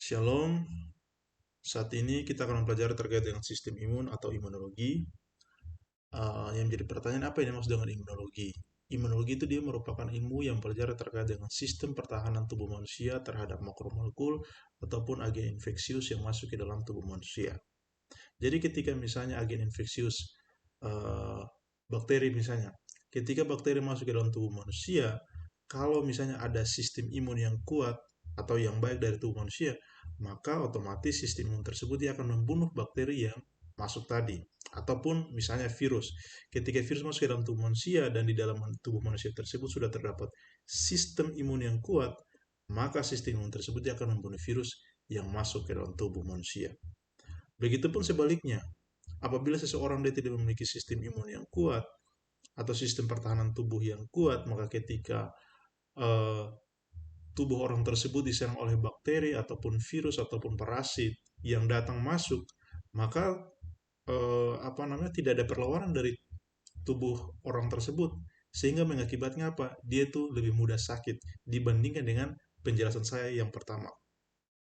Shalom, saat ini kita akan mempelajari terkait dengan sistem imun atau imunologi. Yang menjadi pertanyaan, apa yang dimaksud dengan imunologi? Imunologi itu dia merupakan ilmu yang mempelajari terkait dengan sistem pertahanan tubuh manusia terhadap makromolekul ataupun agen infeksius yang masuk ke dalam tubuh manusia. Jadi ketika misalnya agen infeksius, eh, bakteri misalnya, ketika bakteri masuk ke dalam tubuh manusia, kalau misalnya ada sistem imun yang kuat atau yang baik dari tubuh manusia, maka otomatis sistem imun tersebut dia akan membunuh bakteri yang masuk tadi. Ataupun misalnya virus. Ketika virus masuk ke dalam tubuh manusia dan di dalam tubuh manusia tersebut sudah terdapat sistem imun yang kuat, maka sistem imun tersebut dia akan membunuh virus yang masuk ke dalam tubuh manusia. Begitupun sebaliknya, apabila seseorang dia tidak memiliki sistem imun yang kuat atau sistem pertahanan tubuh yang kuat, maka ketika eh, tubuh orang tersebut diserang oleh bakteri ataupun virus ataupun parasit yang datang masuk, maka tidak ada perlawanan dari tubuh orang tersebut, sehingga mengakibatkan apa? Dia tuh lebih mudah sakit dibandingkan dengan penjelasan saya yang pertama.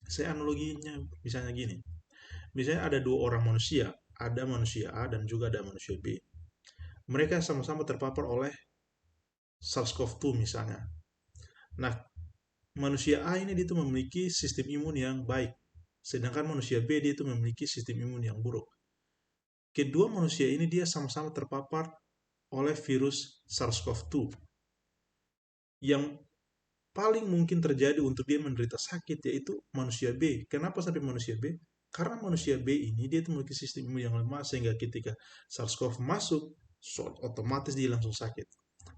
Saya analoginya misalnya gini. Misalnya ada dua orang manusia, ada manusia A dan juga ada manusia B. Mereka sama-sama terpapar oleh SARS-CoV-2 misalnya. Nah, manusia A ini dia itu memiliki sistem imun yang baik, sedangkan manusia B dia itu memiliki sistem imun yang buruk. Kedua manusia ini dia sama-sama terpapar oleh virus SARS-CoV-2. Yang paling mungkin terjadi untuk dia menderita sakit yaitu manusia B. Kenapa sampai manusia B? Karena manusia B ini dia memiliki sistem imun yang lemah sehingga ketika SARS-CoV masuk, otomatis dia langsung sakit.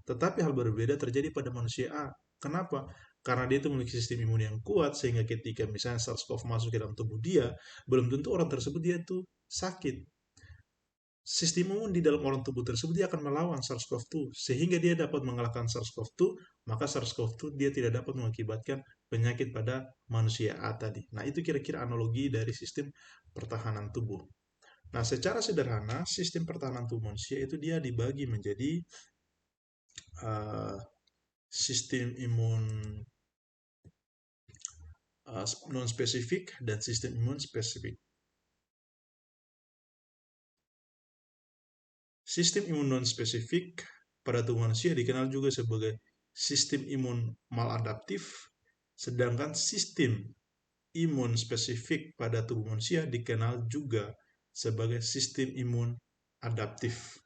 Tetapi hal berbeda terjadi pada manusia A. Kenapa? Karena dia itu memiliki sistem imun yang kuat sehingga ketika misalnya SARS-CoV masuk ke dalam tubuh dia, belum tentu orang tersebut dia itu sakit. Sistem imun di dalam orang tubuh tersebut dia akan melawan SARS-CoV-2 sehingga dia dapat mengalahkan SARS-CoV-2, maka SARS-CoV-2 dia tidak dapat mengakibatkan penyakit pada manusia A tadi. Nah, itu kira-kira analogi dari sistem pertahanan tubuh. Nah, secara sederhana sistem pertahanan tubuh manusia itu dia dibagi menjadi uh, sistem imun non spesifik dan sistem imun spesifik. Sistem imun non spesifik pada tubuh manusia dikenal juga sebagai sistem imun maladaptif, sedangkan sistem imun spesifik pada tubuh manusia dikenal juga sebagai sistem imun adaptif.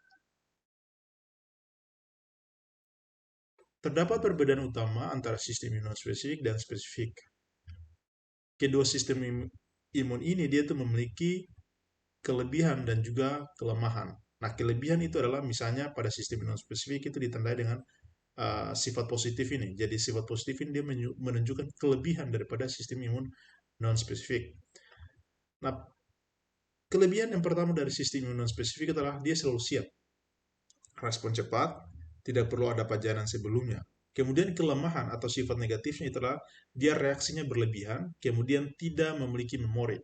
Terdapat perbedaan utama antara sistem imun spesifik dan spesifik. Kedua sistem imun ini dia tuh memiliki kelebihan dan juga kelemahan. Nah, kelebihan itu adalah misalnya pada sistem imun spesifik itu ditandai dengan sifat positif ini. Jadi sifat positif ini dia menunjukkan kelebihan daripada sistem imun non spesifik. Nah, kelebihan yang pertama dari sistem imun non spesifik adalah dia selalu siap, respon cepat, tidak perlu ada pajanan sebelumnya. Kemudian kelemahan atau sifat negatifnya adalah dia reaksinya berlebihan, kemudian tidak memiliki memori.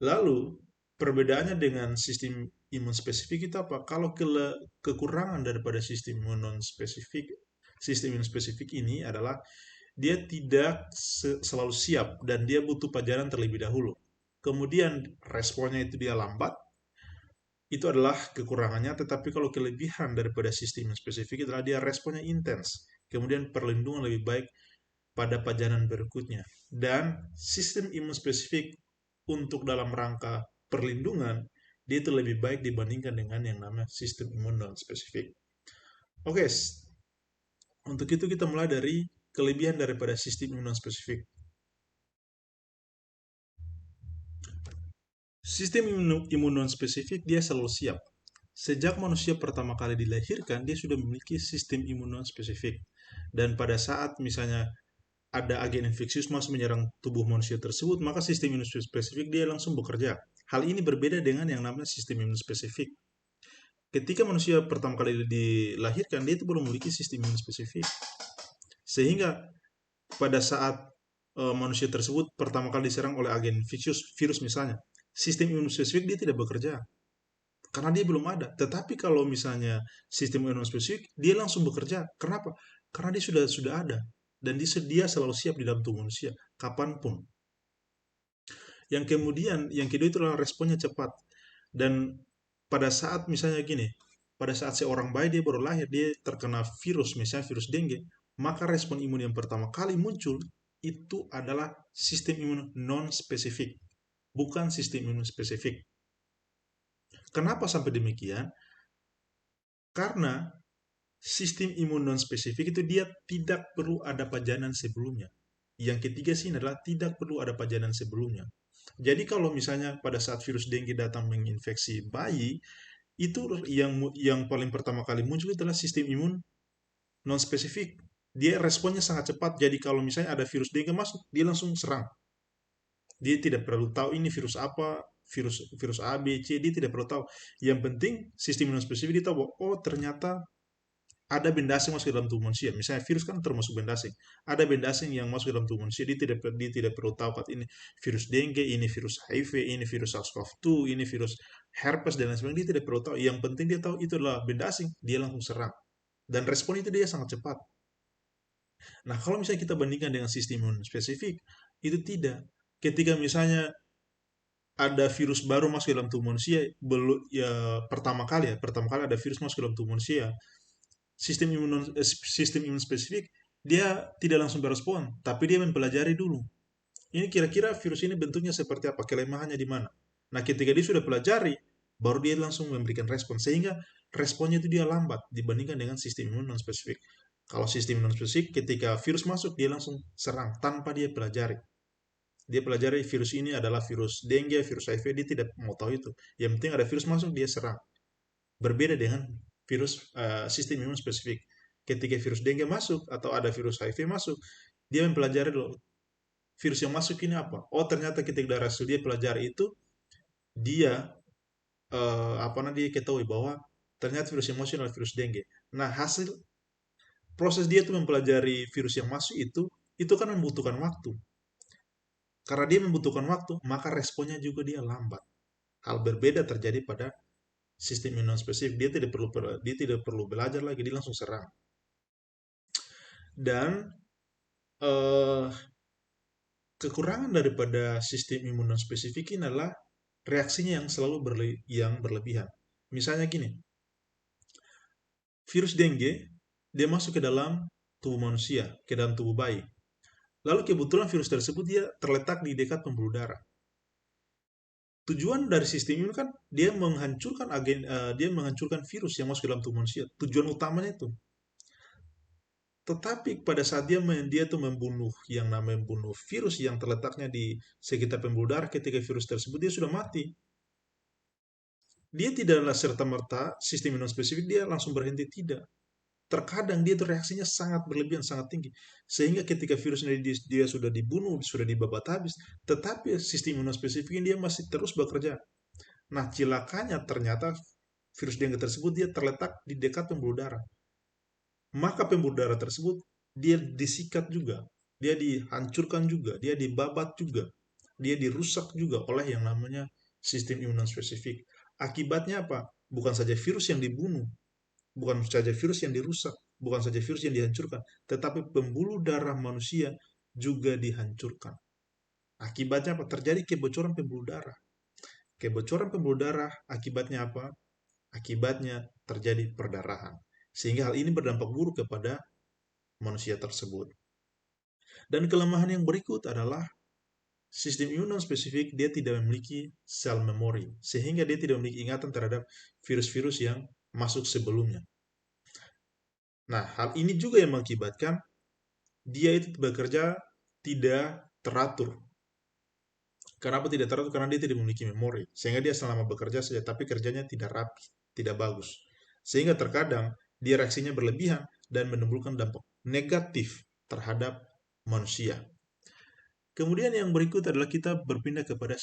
Lalu, perbedaannya dengan sistem imun spesifik itu apa? Kalau kekurangan daripada sistem imun non spesifik, sistem imun spesifik ini adalah dia tidak selalu siap dan dia butuh pajanan terlebih dahulu. Kemudian responnya itu dia lambat, itu adalah kekurangannya, tetapi kalau kelebihan daripada sistem imun spesifik adalah dia responnya intens, kemudian perlindungan lebih baik pada pajanan berikutnya. Dan sistem imun spesifik untuk dalam rangka perlindungan, dia itu lebih baik dibandingkan dengan yang namanya sistem imun non spesifik. Oke, untuk itu kita mulai dari kelebihan daripada sistem imun non spesifik. Sistem imun non spesifik dia selalu siap. Sejak manusia pertama kali dilahirkan, dia sudah memiliki sistem imun non spesifik. Dan pada saat misalnya ada agen infeksius masuk menyerang tubuh manusia tersebut, maka sistem imun spesifik dia langsung bekerja. Hal ini berbeda dengan yang namanya sistem imun spesifik. Ketika manusia pertama kali dilahirkan, dia itu belum memiliki sistem imun spesifik. Sehingga pada saat manusia tersebut pertama kali diserang oleh agen infeksius, virus misalnya, sistem imun spesifik dia tidak bekerja karena dia belum ada. Tetapi kalau misalnya sistem imun spesifik, dia langsung bekerja. Kenapa? Karena dia sudah ada dan dia selalu siap di dalam tubuh manusia kapanpun. Yang kemudian, yang kedua itu adalah responnya cepat. Dan pada saat misalnya gini, pada saat seorang bayi dia baru lahir, dia terkena virus, misalnya virus dengue, maka respon imun yang pertama kali muncul itu adalah sistem imun non spesifik, bukan sistem imun spesifik. Kenapa sampai demikian? Karena sistem imun non spesifik itu dia tidak perlu ada pajanan sebelumnya. Yang ketiga sih adalah tidak perlu ada pajanan sebelumnya. Jadi kalau misalnya pada saat virus dengue datang menginfeksi bayi, itu yang paling pertama kali muncul adalah sistem imun non spesifik. Dia responnya sangat cepat. Jadi kalau misalnya ada virus dengue masuk, dia langsung serang. Dia tidak perlu tahu ini virus apa, virus virus A, B, C, dia tidak perlu tahu. Yang penting sistem imun spesifik dia tahu bahwa oh ternyata ada benda asing masuk ke dalam tubuh manusia. Misalnya virus kan termasuk benda asing. Ada benda asing yang masuk ke dalam tubuh manusia. Dia tidak perlu tahukat ini virus dengue, ini virus HIV, ini virus SARS-CoV-2, ini virus herpes dan lain sebagainya. Dia tidak perlu tahu. Yang penting dia tahu itu adalah benda asing. Dia langsung serang. Dan respon itu dia sangat cepat. Nah, kalau misalnya kita bandingkan dengan sistem imun spesifik, itu tidak. Ketika misalnya ada virus baru masuk ke dalam tubuh manusia, belum ya pertama kali ada virus masuk ke dalam tubuh manusia, sistem imun spesifik dia tidak langsung berespon, tapi dia mempelajari dulu. Ini kira-kira virus ini bentuknya seperti apa, kelemahannya di mana. Nah, ketika dia sudah pelajari, baru dia langsung memberikan respon, sehingga responnya itu dia lambat dibandingkan dengan sistem imun non spesifik. Kalau sistem imun non spesifik, ketika virus masuk, dia langsung serang tanpa dia pelajari. Dia pelajari virus ini adalah virus dengue, virus HIV, dia tidak mau tahu itu. Yang penting ada virus masuk, dia serang. Berbeda dengan virus sistem imun spesifik. Ketika virus dengue masuk atau ada virus HIV masuk, dia mempelajari dulu virus yang masuk ini apa. Oh ternyata ketika darah dia pelajari itu, dia apa namanya dia ketahui bahwa ternyata virus yang masuk adalah virus dengue. Nah hasil proses dia itu mempelajari virus yang masuk itu kan membutuhkan waktu. Karena dia membutuhkan waktu, maka responnya juga dia lambat. Hal berbeda terjadi pada sistem imun spesifik. Dia tidak perlu belajar lagi, dia langsung serang. Dan eh, kekurangan daripada sistem imun non spesifik ini adalah reaksinya yang selalu yang berlebihan. Misalnya gini, virus dengue dia masuk ke dalam tubuh manusia, ke dalam tubuh bayi. Lalu kebetulan virus tersebut dia terletak di dekat pembuluh darah. Tujuan dari sistem imun kan dia menghancurkan virus yang masuk ke dalam tubuh manusia. Tujuan utamanya itu. Tetapi pada saat dia tuh membunuh yang namanya membunuh virus yang terletaknya di sekitar pembuluh darah, ketika virus tersebut dia sudah mati. Dia tidaklah serta-merta sistem imun spesifik dia langsung berhenti, tidak. Terkadang dia tuh reaksinya sangat berlebihan, sangat tinggi. Sehingga ketika virus ini dia sudah dibunuh, sudah dibabat habis, tetapi sistem imun spesifik dia masih terus bekerja. Nah, cilakanya ternyata virus dengue tersebut dia terletak di dekat pembuluh darah. Maka pembuluh darah tersebut dia disikat juga, dia dihancurkan juga, dia dibabat juga, dia dirusak juga oleh yang namanya sistem imun spesifik. Akibatnya apa? Bukan saja virus yang dibunuh, bukan saja virus yang dirusak, bukan saja virus yang dihancurkan, tetapi pembuluh darah manusia juga dihancurkan. Akibatnya apa? Terjadi kebocoran pembuluh darah. Kebocoran pembuluh darah akibatnya apa? Akibatnya terjadi perdarahan. Sehingga hal ini berdampak buruk kepada manusia tersebut. Dan kelemahan yang berikut adalah sistem imun non spesifik dia tidak memiliki sel memori, sehingga dia tidak memiliki ingatan terhadap virus-virus yang masuk sebelumnya. Nah, hal ini juga yang mengakibatkan dia itu bekerja tidak teratur. Kenapa tidak teratur? Karena dia tidak memiliki memori. Sehingga dia selama bekerja saja, tapi kerjanya tidak rapi, tidak bagus. Sehingga terkadang dia reaksinya berlebihan dan menimbulkan dampak negatif terhadap manusia. Kemudian yang berikut adalah kita berpindah kepada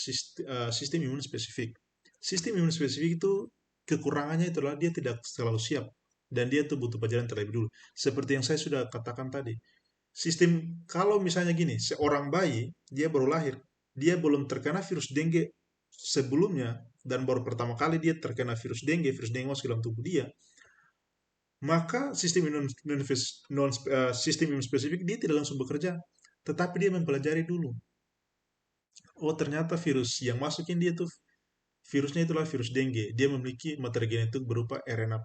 sistem imun spesifik. Sistem imun spesifik itu kekurangannya itu adalah dia tidak selalu siap dan dia tuh butuh pelajaran terlebih dulu. Seperti yang saya sudah katakan tadi, sistem kalau misalnya gini, seorang bayi dia baru lahir, dia belum terkena virus dengue sebelumnya dan baru pertama kali dia terkena virus dengue masuk ke dalam tubuh dia, maka sistem imun spesifik dia tidak langsung bekerja, tetapi dia mempelajari dulu. Oh, ternyata virus yang masukin dia tuh virusnya itulah virus dengue. Dia memiliki materi genetik berupa RNA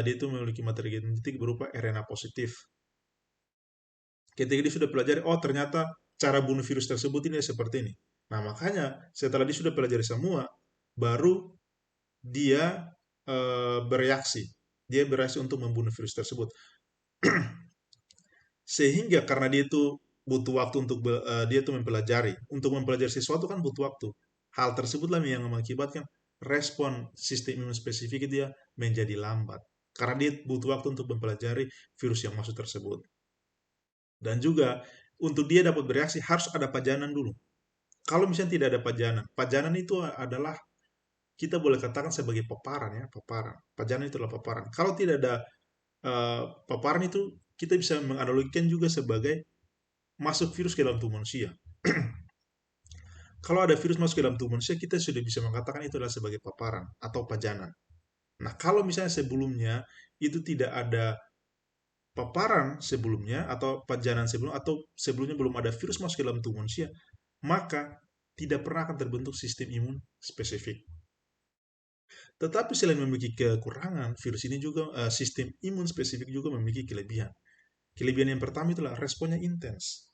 dia itu memiliki materi genetik berupa RNA positif. Ketika dia sudah pelajari, oh ternyata cara bunuh virus tersebut ini seperti ini. Nah, makanya setelah dia sudah pelajari semua, baru dia bereaksi. Dia bereaksi untuk membunuh virus tersebut. Sehingga karena dia itu butuh waktu untuk dia itu mempelajari. Untuk mempelajari sesuatu kan butuh waktu. Hal tersebutlah yang mengakibatkan respon sistem imun spesifik dia menjadi lambat. Karena dia butuh waktu untuk mempelajari virus yang masuk tersebut. Dan juga untuk dia dapat bereaksi harus ada pajanan dulu. Kalau misalnya tidak ada pajanan, pajanan itu adalah kita boleh katakan sebagai paparan ya, paparan. Pajanan itu adalah paparan. Kalau tidak ada paparan itu kita bisa menganalogikan juga sebagai masuk virus ke dalam tubuh manusia. Kalau ada virus masuk ke dalam tubuh manusia, kita sudah bisa mengatakan itu adalah sebagai paparan atau pajanan. Nah, kalau misalnya sebelumnya itu tidak ada paparan sebelumnya atau pajanan sebelumnya atau sebelumnya belum ada virus masuk ke dalam tubuh manusia, maka tidak pernah akan terbentuk sistem imun spesifik. Tetapi selain memiliki kekurangan, virus ini juga sistem imun spesifik juga memiliki kelebihan. Kelebihan yang pertama itulah responnya intens.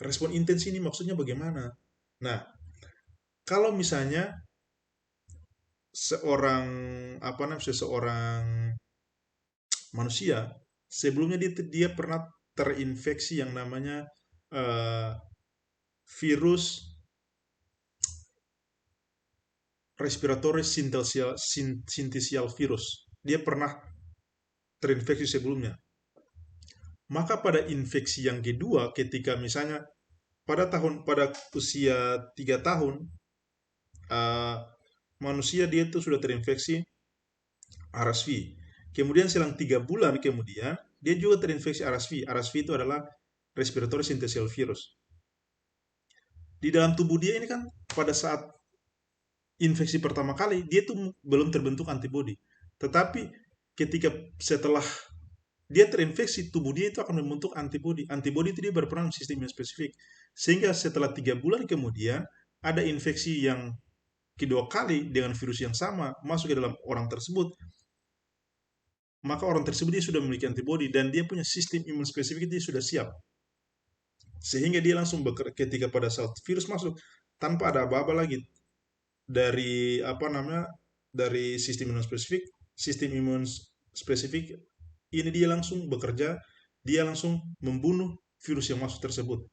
Respon intens ini maksudnya bagaimana? Nah, kalau misalnya seorang apa namanya seseorang manusia sebelumnya dia pernah terinfeksi yang namanya eh, virus respiratory syncytial virus. Dia pernah terinfeksi sebelumnya. Maka pada infeksi yang kedua, ketika misalnya pada usia 3 tahun, eh, manusia dia itu sudah terinfeksi RSV. Kemudian selang 3 bulan kemudian, dia juga terinfeksi RSV. RSV itu adalah respiratory syncytial virus. Di dalam tubuh dia ini kan pada saat infeksi pertama kali, dia tuh belum terbentuk antibodi. Tetapi ketika setelah dia terinfeksi, tubuh dia itu akan membentuk antibodi. Antibodi itu dia berperan sistem imun spesifik. Sehingga setelah 3 bulan kemudian, ada infeksi yang kedua kali dengan virus yang sama masuk ke dalam orang tersebut, maka orang tersebut dia sudah memiliki antibodi dan dia punya sistem imun spesifik dia sudah siap. Sehingga dia langsung ketika pada saat virus masuk tanpa ada apa-apa lagi dari apa namanya dari sistem imun spesifik ini dia langsung bekerja, dia langsung membunuh virus yang masuk tersebut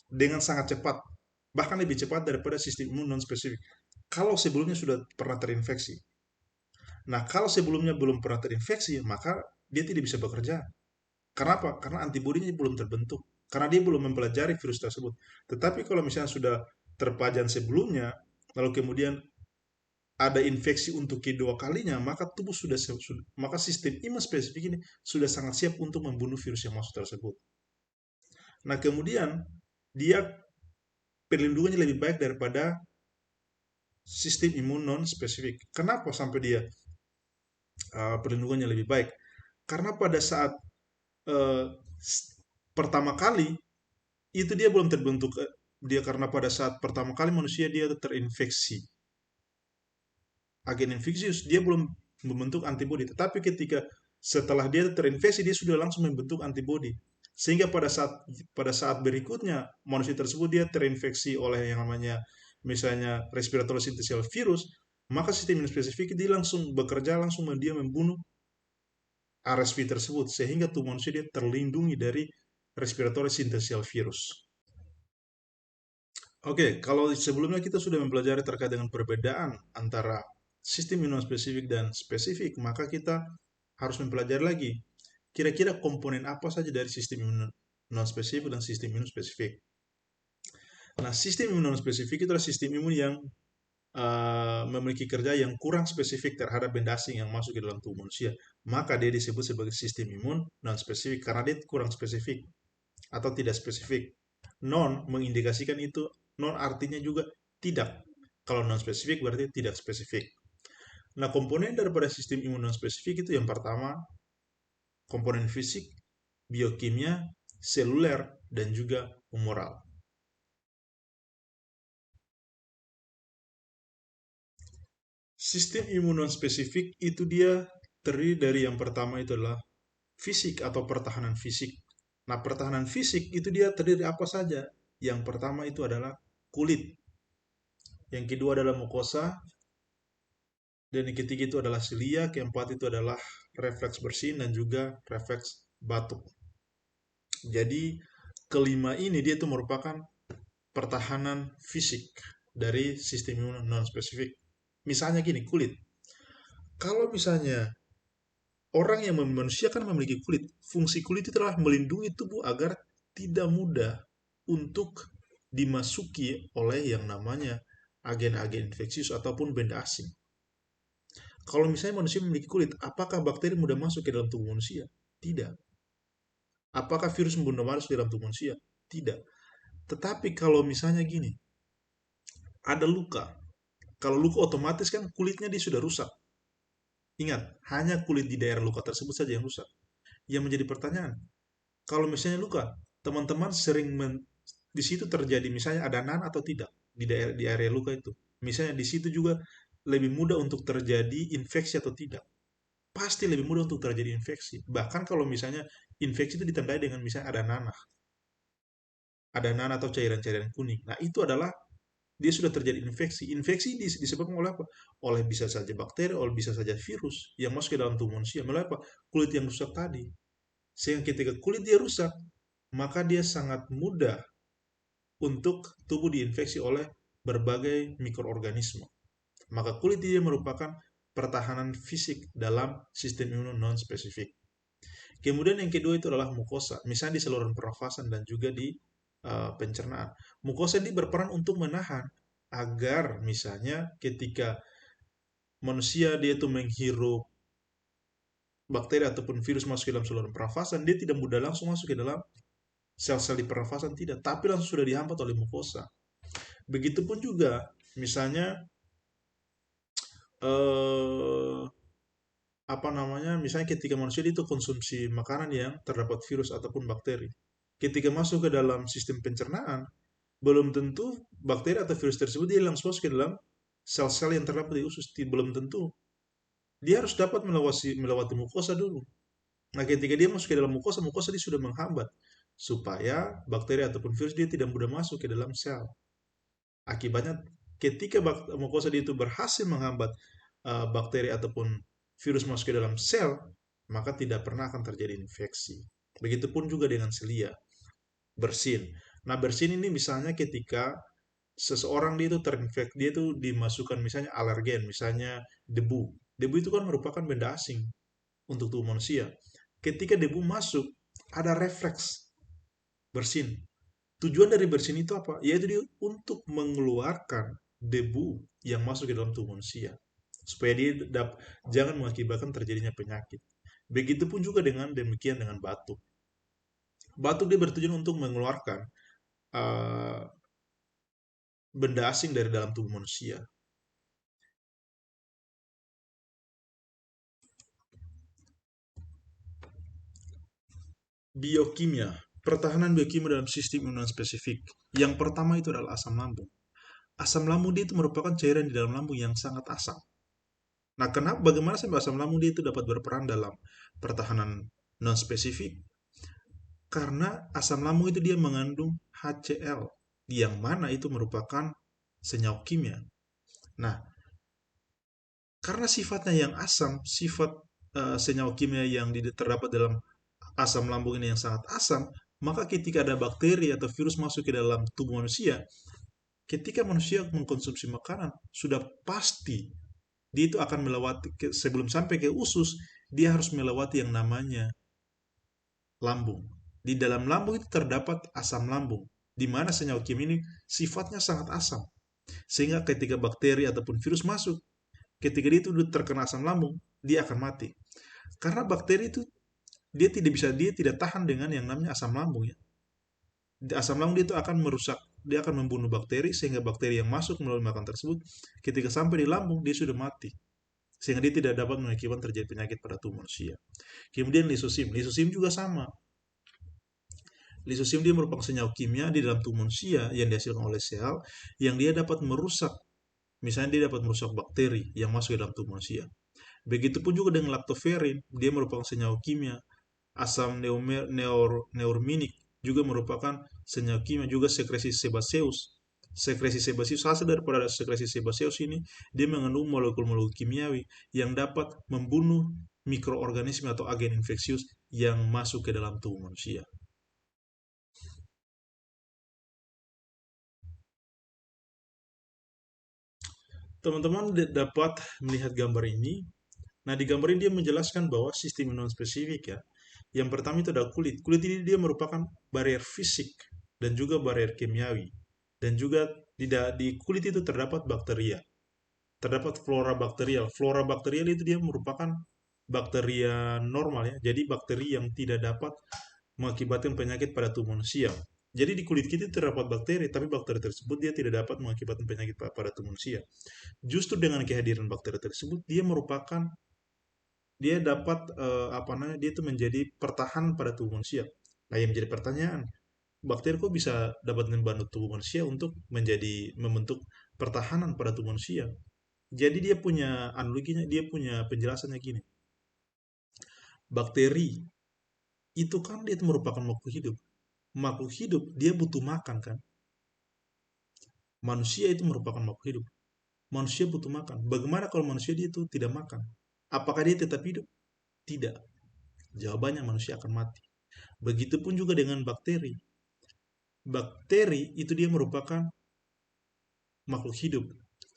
dengan sangat cepat, bahkan lebih cepat daripada sistem imun non spesifik. Kalau sebelumnya sudah pernah terinfeksi. Nah, kalau sebelumnya belum pernah terinfeksi, maka dia tidak bisa bekerja. Kenapa? Karena antibodinya belum terbentuk. Karena dia belum mempelajari virus tersebut. Tetapi kalau misalnya sudah terpajan sebelumnya, lalu kemudian ada infeksi untuk kedua kalinya, maka maka sistem imun spesifik ini sudah sangat siap untuk membunuh virus yang masuk tersebut. Nah, kemudian dia perlindungannya lebih baik daripada sistem imun non spesifik. Kenapa sampai dia perlindungannya lebih baik? Karena pada saat uh, pertama kali itu dia belum terbentuk dia karena pada saat pertama kali manusia dia terinfeksi agen infeksius dia belum membentuk antibodi, tetapi ketika setelah dia terinfeksi dia sudah langsung membentuk antibodi, sehingga pada saat berikutnya manusia tersebut dia terinfeksi oleh yang namanya misalnya respiratory syncytial virus, maka sistem imun spesifik dia langsung bekerja, langsung dia membunuh RSV tersebut sehingga tubuh manusia dia terlindungi dari respiratory syncytial virus. Oke, kalau sebelumnya kita sudah mempelajari terkait dengan perbedaan antara sistem imun spesifik dan spesifik, maka kita harus mempelajari lagi kira-kira komponen apa saja dari sistem imun non spesifik dan sistem imun spesifik. Nah, sistem imun non spesifik itu adalah sistem imun yang memiliki kerja yang kurang spesifik terhadap benda asing yang masuk ke dalam tubuh manusia. Maka dia disebut sebagai sistem imun non spesifik karena dia kurang spesifik atau tidak spesifik. Non mengindikasikan itu, non artinya juga tidak. Kalau non spesifik berarti tidak spesifik. Nah, komponen daripada sistem imun non spesifik itu yang pertama komponen fisik, biokimia, seluler, dan juga humoral. Sistem imun non spesifik itu dia terdiri dari yang pertama itu adalah fisik atau pertahanan fisik. Nah, pertahanan fisik itu dia terdiri apa saja? Yang pertama itu adalah kulit, yang kedua adalah mukosa, dan yang ketiga itu adalah silia, keempat itu adalah refleks bersin dan juga refleks batuk. Jadi kelima ini dia itu merupakan pertahanan fisik dari sistem imun non spesifik. Misalnya gini, kulit. Kalau misalnya orang yang manusia kan memiliki kulit, fungsi kulit itu adalah melindungi tubuh agar tidak mudah untuk dimasuki oleh yang namanya agen-agen infeksius ataupun benda asing. Kalau misalnya manusia memiliki kulit, apakah bakteri mudah masuk ke dalam tubuh manusia? Tidak. Apakah virus mudah masuk ke dalam tubuh manusia? Tidak. Tetapi kalau misalnya gini, ada luka. Kalau luka otomatis kan kulitnya dia sudah rusak. Ingat, hanya kulit di daerah luka tersebut saja yang rusak. Yang menjadi pertanyaan, kalau misalnya luka, teman-teman sering di situ terjadi misalnya ada nan atau tidak di area luka itu. Misalnya di situ juga lebih mudah untuk terjadi infeksi atau tidak. Pasti lebih mudah untuk terjadi infeksi. Bahkan kalau misalnya infeksi itu ditandai dengan misalnya ada nanah atau cairan-cairan kuning. Nah, itu adalah dia sudah terjadi infeksi. Infeksi disebabkan oleh apa? Oleh bisa saja bakteri, oleh bisa saja virus yang masuk ke dalam tubuh manusia. Melalui apa? Kulit yang rusak tadi. Sehingga ketika kulit dia rusak, maka dia sangat mudah untuk tubuh diinfeksi oleh berbagai mikroorganisme. Maka kulit dia merupakan pertahanan fisik dalam sistem imun non spesifik. Kemudian yang kedua itu adalah mukosa, misalnya di saluran pernafasan dan juga di pencernaan. Mukosa ini berperan untuk menahan agar misalnya ketika manusia dia itu menghirup bakteri ataupun virus masuk ke dalam saluran pernafasan, dia tidak mudah langsung masuk ke dalam sel-sel di pernafasan, tidak, tapi langsung sudah dihambat oleh mukosa. Begitupun juga misalnya eh, apa namanya, misalnya ketika manusia itu konsumsi makanan yang terdapat virus ataupun bakteri, ketika masuk ke dalam sistem pencernaan, belum tentu bakteri atau virus tersebut dia langsung masuk ke dalam sel-sel yang terdapat di usus. Belum tentu. Dia harus dapat melewati mukosa dulu. Nah, ketika dia masuk ke dalam mukosa, mukosa dia sudah menghambat supaya bakteri ataupun virus dia tidak mudah masuk ke dalam sel. Akibatnya, ketika mukosa dia itu berhasil menghambat bakteri ataupun virus masuk ke dalam sel, maka tidak pernah akan terjadi infeksi. Begitupun juga dengan selia, bersin. Nah, bersin ini misalnya ketika seseorang dia itu terinfeksi, dia itu dimasukkan misalnya alergen, misalnya debu. Debu itu kan merupakan benda asing untuk tubuh manusia. Ketika debu masuk, ada refleks bersin. Tujuan dari bersin itu apa? Yaitu dia untuk mengeluarkan debu yang masuk ke dalam tubuh manusia. Supaya dia jangan mengakibatkan terjadinya penyakit. Begitupun juga dengan demikian dengan batuk. Batuk dia bertujuan untuk mengeluarkan uh, benda asing dari dalam tubuh manusia. Biokimia, pertahanan biokimia dalam sistem imun spesifik. Yang pertama itu adalah asam lambung. Asam lambung dia itu merupakan cairan di dalam lambung yang sangat asam. Nah, bagaimana sampai asam lambung dia itu dapat berperan dalam pertahanan non spesifik? Karena asam lambung itu dia mengandung HCl, yang mana itu merupakan senyawa kimia. Nah, karena sifatnya yang asam, sifat senyawa kimia yang terdapat dalam asam lambung ini yang sangat asam, maka ketika ada bakteri atau virus masuk ke dalam tubuh manusia, ketika manusia mengkonsumsi makanan, sudah pasti dia itu akan melewati, sebelum sampai ke usus, dia harus melewati yang namanya lambung. Di dalam lambung itu terdapat asam lambung, di mana senyawa kimia ini sifatnya sangat asam. Sehingga ketika bakteri ataupun virus masuk, ketika dia itu terkena asam lambung, dia akan mati. Karena bakteri itu dia tidak tahan dengan yang namanya asam lambung ya. Asam lambung dia itu akan merusak, dia akan membunuh bakteri sehingga bakteri yang masuk melalui makanan tersebut ketika sampai di lambung dia sudah mati. Sehingga dia tidak dapat mengakibatkan terjadi penyakit pada tubuh manusia. Kemudian lisosim, lisosim juga sama. Lisosim dia merupakan senyawa kimia di dalam tubuh manusia yang dihasilkan oleh sel yang dia dapat merusak Misalnya dia dapat merusak bakteri yang masuk ke dalam tubuh manusia. Begitupun juga dengan lactoferrin, dia merupakan senyawa kimia. Asam neurminik juga merupakan senyawa kimia, juga sekresi sebaceus. Sekresi sebaceus, hasil daripada sekresi sebaceus ini, dia mengandung molekul-molekul kimiawi yang dapat membunuh mikroorganisme atau agen infeksius yang masuk ke dalam tubuh manusia. Teman-teman dapat melihat gambar ini. Nah, di gambar ini dia menjelaskan bahwa sistem imun spesifik ya. Yang pertama itu ada kulit. Kulit ini dia merupakan barrier fisik dan juga barrier kimiawi. Dan juga di kulit itu terdapat bakteria. Terdapat flora bakterial. Flora bakterial itu dia merupakan bakteria normal ya. Jadi bakteri yang tidak dapat mengakibatkan penyakit pada tubuh manusia. Jadi di kulit kita terdapat bakteri, tapi bakteri tersebut dia tidak dapat mengakibatkan penyakit pada tubuh manusia. Justru dengan kehadiran bakteri tersebut, dia dapat apa namanya, dia itu menjadi pertahanan pada tubuh manusia. Nah, yang menjadi pertanyaan, bakteri kok bisa dapat membantu tubuh manusia untuk membentuk pertahanan pada tubuh manusia? Jadi dia punya analoginya, dia punya penjelasannya gini. Bakteri itu kan dia itu merupakan makhluk hidup. Makhluk hidup dia butuh makan kan? Manusia itu merupakan makhluk hidup. Manusia butuh makan. Bagaimana kalau manusia dia itu tidak makan? Apakah dia tetap hidup? Tidak. Jawabannya manusia akan mati. Begitupun juga dengan bakteri. Bakteri itu dia merupakan makhluk hidup,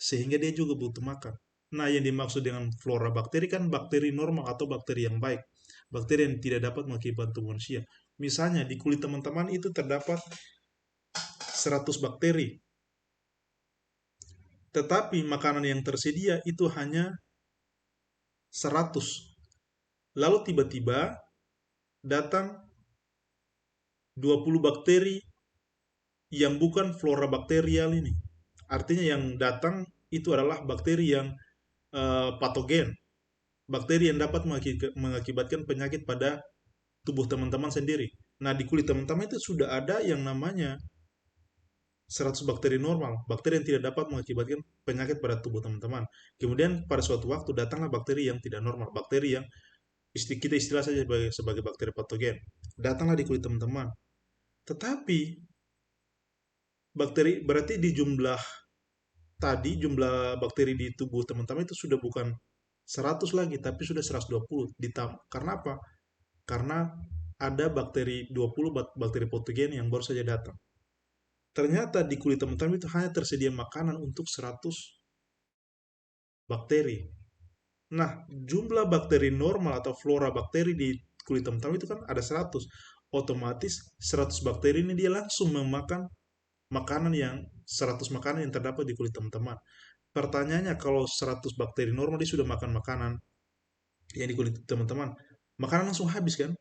sehingga dia juga butuh makan. Nah, yang dimaksud dengan flora bakteri kan bakteri normal atau bakteri yang baik. Bakteri yang tidak dapat mengakibatkan tubuh manusia. Misalnya di kulit teman-teman itu terdapat 100 bakteri. Tetapi makanan yang tersedia itu hanya 100. Lalu tiba-tiba datang 20 bakteri yang bukan flora bakterial ini. Artinya yang datang itu adalah bakteri yang patogen, bakteri yang dapat mengakibatkan penyakit pada tubuh teman-teman sendiri. Nah, di kulit teman-teman itu sudah ada yang namanya 100 bakteri normal, bakteri yang tidak dapat mengakibatkan penyakit pada tubuh teman-teman. Kemudian pada suatu waktu datanglah bakteri yang tidak normal, bakteri yang kita istilah saja sebagai bakteri patogen. Datanglah di kulit teman-teman. Tetapi bakteri berarti di jumlah bakteri di tubuh teman-teman itu sudah bukan 100 lagi, tapi sudah 120. Karena apa? Karena ada 20 bakteri patogen yang baru saja datang. Ternyata di kulit teman-teman itu hanya tersedia makanan untuk 100 bakteri. Nah, jumlah bakteri normal atau flora bakteri di kulit teman-teman itu kan ada 100. Otomatis 100 bakteri ini dia langsung memakan makanan yang 100 makanan yang terdapat di kulit teman-teman. Pertanyaannya, kalau 100 bakteri normal dia sudah makan makanan yang di kulit teman-teman, makanan langsung habis kan?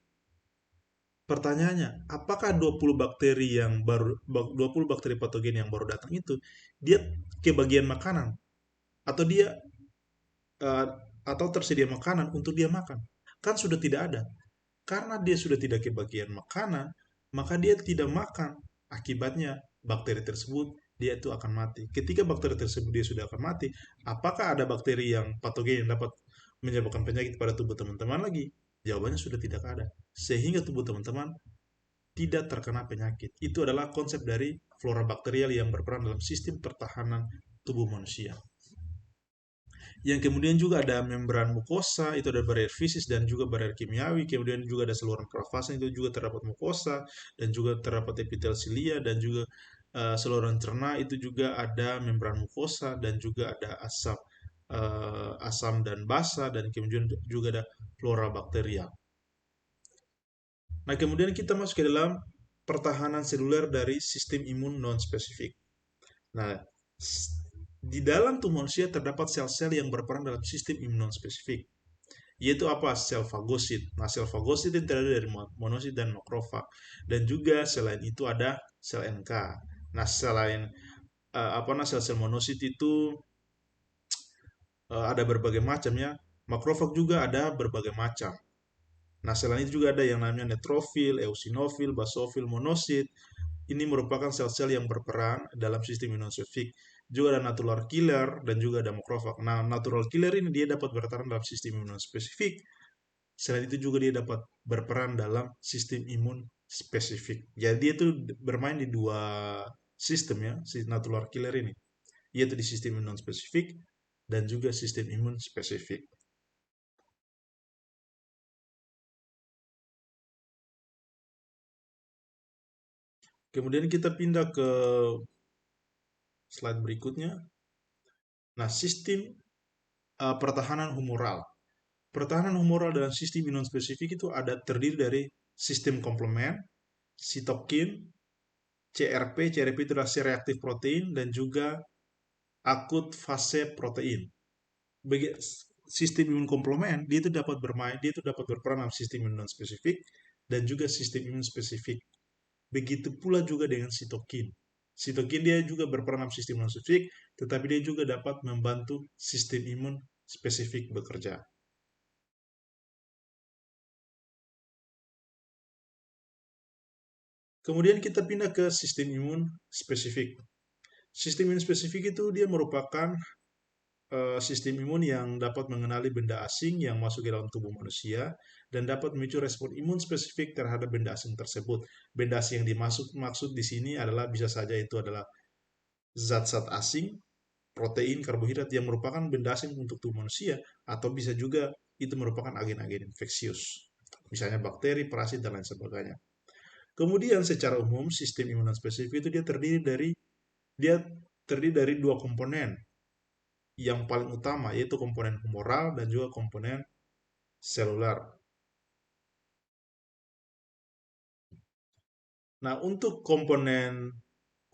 Pertanyaannya, apakah 20 bakteri yang baru 20 bakteri patogen yang baru datang itu dia kebagian makanan atau dia eh, atau tersedia makanan untuk dia makan? Kan sudah tidak ada. Karena dia sudah tidak kebagian makanan, maka dia tidak makan. Akibatnya bakteri tersebut dia itu akan mati. Ketika bakteri tersebut dia sudah akan mati, apakah ada bakteri yang patogen yang dapat menyebabkan penyakit pada tubuh teman-teman lagi? Jawabannya sudah tidak ada. Sehingga tubuh teman-teman tidak terkena penyakit. Itu adalah konsep dari flora bakterial yang berperan dalam sistem pertahanan tubuh manusia. Yang kemudian juga ada membran mukosa, itu ada barrier fisik dan juga barrier kimiawi. Kemudian juga ada saluran pernafasan, itu juga terdapat mukosa dan juga terdapat epitel silia, dan juga saluran cerna itu juga ada membran mukosa, dan juga ada asam dan basa, dan kemudian juga ada flora bakterial. Nah, kemudian kita masuk ke dalam pertahanan seluler dari sistem imun non-spesifik. Nah, di dalam tubuh manusia terdapat sel-sel yang berperan dalam sistem imun non-spesifik. Yaitu apa? Sel fagosit. Nah, sel fagosit itu terdiri dari monosit dan makrofag. Dan juga selain itu ada sel NK. Nah, selain sel-sel monosit itu ada berbagai macam ya. Makrofag juga ada berbagai macam. Nah, selain itu juga ada yang namanya neutrofil, eosinofil, basofil, monosit. Ini merupakan sel-sel yang berperan dalam sistem imun spesifik. juga ada natural killer, dan juga ada makrofag. Nah, natural killer ini dia dapat bertahan dalam sistem imun spesifik. Selain itu juga dia dapat berperan dalam sistem imun spesifik. Jadi dia tuh bermain di dua sistem ya, si natural killer ini. Yaitu di sistem imun spesifik dan juga sistem imun spesifik. Kemudian kita pindah ke slide berikutnya. Nah, sistem pertahanan humoral. Pertahanan humoral dalam sistem imun spesifik itu ada terdiri dari sistem komplement, sitokin, CRP. CRP itu adalah C reaktif protein, dan juga akut fase protein. Bagi sistem imun komplement, dia itu dapat bermain, dia itu dapat berperan dalam sistem imun spesifik dan juga sistem imun spesifik. Begitu pula juga dengan sitokin. Sitokin dia juga berperan dalam sistem imun spesifik, tetapi dia juga dapat membantu sistem imun spesifik bekerja. Kemudian kita pindah ke sistem imun spesifik. Sistem imun spesifik itu dia merupakan sistem imun yang dapat mengenali benda asing yang masuk ke dalam tubuh manusia dan dapat memicu respon imun spesifik terhadap benda asing tersebut. Benda asing yang dimaksud di sini adalah bisa saja itu adalah zat-zat asing, protein, karbohidrat yang merupakan benda asing untuk tubuh manusia, atau bisa juga itu merupakan agen-agen infeksius. Misalnya bakteri, parasit, dan lain sebagainya. Kemudian secara umum sistem imun spesifik itu dia terdiri dari dua komponen yang paling utama, yaitu komponen humoral dan juga komponen seluler. Nah, untuk komponen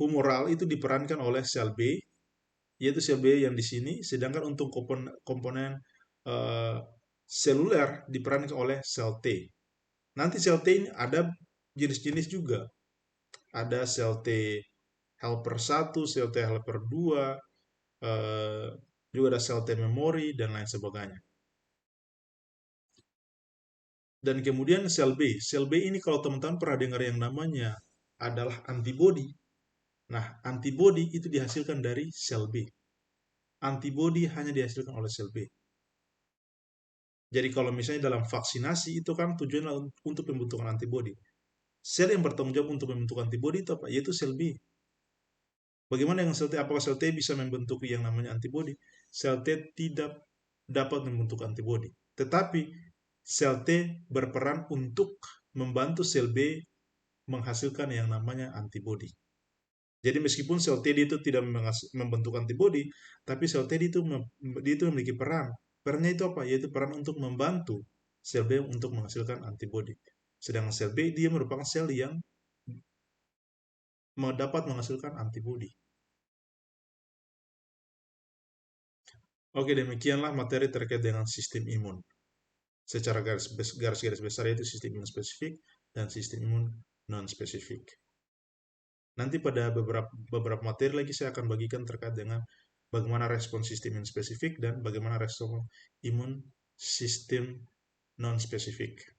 humoral itu diperankan oleh sel B, yaitu sel B yang di sini, sedangkan untuk komponen eh, seluler diperankan oleh sel T. Nanti sel T ini ada jenis-jenis juga. Ada sel T helper 1, sel T helper 2, eh, juga ada sel T memori, dan lain sebagainya. Dan kemudian sel B. Sel B ini kalau teman-teman pernah dengar yang namanya adalah antibody. Nah, antibody itu dihasilkan dari sel B. Antibody hanya dihasilkan oleh sel B. Jadi kalau misalnya dalam vaksinasi itu kan tujuannya untuk pembentukan antibody. Sel yang bertanggung jawab untuk membentuk antibody itu apa? Yaitu sel B. Bagaimana dengan sel T? Apakah sel T bisa membentuk yang namanya antibody? Sel T tidak dapat membentuk antibody. Tetapi sel T berperan untuk membantu sel B menghasilkan yang namanya antibody. Jadi meskipun sel T itu tidak membentuk antibody, tapi sel T itu memiliki peran. Perannya itu apa? Yaitu peran untuk membantu sel B untuk menghasilkan antibody. Sedangkan sel B dia merupakan sel yang dapat menghasilkan antibody. Oke, demikianlah materi terkait dengan sistem imun. Secara garis besar yaitu sistem imun spesifik dan sistem imun non spesifik. Nanti pada beberapa materi lagi saya akan bagikan terkait dengan bagaimana respon sistem imun spesifik dan bagaimana respon imun sistem non spesifik.